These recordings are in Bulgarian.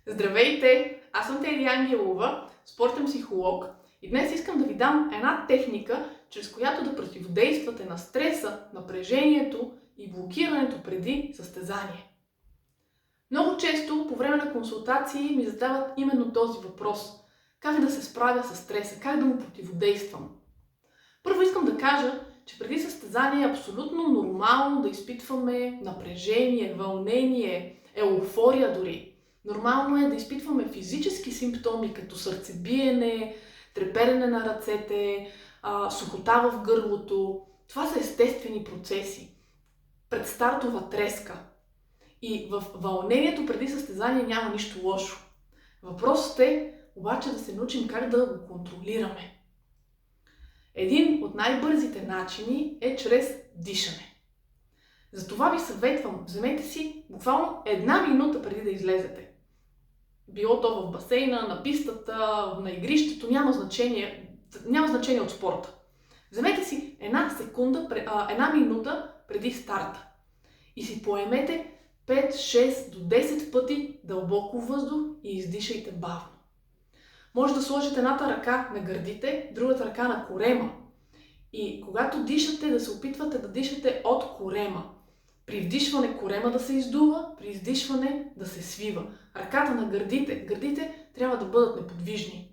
Здравейте! Аз съм Теди Ангелова, спортен психолог, и днес искам да ви дам една техника, чрез която да противодействате на стреса, напрежението и блокирането преди състезание. Много често по време на консултации ми задават именно този въпрос. Как да се справя с стреса, как да му противодействам? Първо искам да кажа, че преди състезание е абсолютно нормално да изпитваме напрежение, вълнение, еуфория дори. Нормално е да изпитваме физически симптоми, като сърцебиене, треперене на ръцете, сухота в гърлото. Това са естествени процеси. Предстартова треска. И в вълнението преди състезание няма нищо лошо. Въпросът е обаче да се научим как да го контролираме. Един от най-бързите начини е чрез дишане. Затова ви съветвам, вземете си буквално 1 минута преди да излезете. Било то в басейна, на пистата, на игрището, няма значение от спорта. Вземете си 1 минута преди старта и си поемете 5, 6 до 10 пъти дълбоко въздух и издишайте бавно. Може да сложите едната ръка на гърдите, другата ръка на корема. И когато дишате, да се опитвате да дишате от корема. При вдишване корема да се издува, при издишване да се свива. Ръката на гърдите трябва да бъдат неподвижни.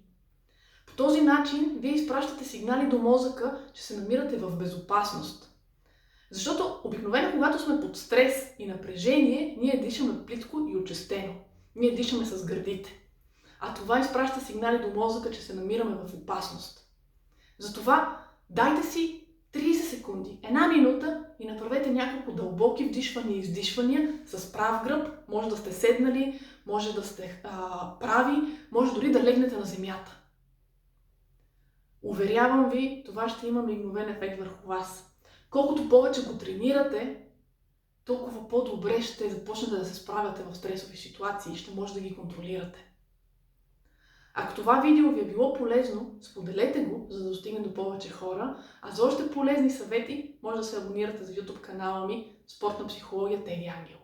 По този начин вие изпращате сигнали до мозъка, че се намирате в безопасност. Защото обикновено, когато сме под стрес и напрежение, ние дишаме плитко и очестено. Ние дишаме с гърдите. А това изпраща сигнали до мозъка, че се намираме в опасност. Затова дайте си 30 секунди, 1 минута и направете няколко дълбоки вдишвания и издишвания с прав гръб. Може да сте седнали, може да сте прави, може дори да легнете на земята. Уверявам ви, това ще има мигновен ефект върху вас. Колкото повече го тренирате, толкова по-добре ще започнете да се справяте в стресови ситуации и ще може да ги контролирате. Ако това видео ви е било полезно, споделете го, за да достигне до повече хора, а за още полезни съвети може да се абонирате за YouTube канала ми Спортна психология Теди Ангел.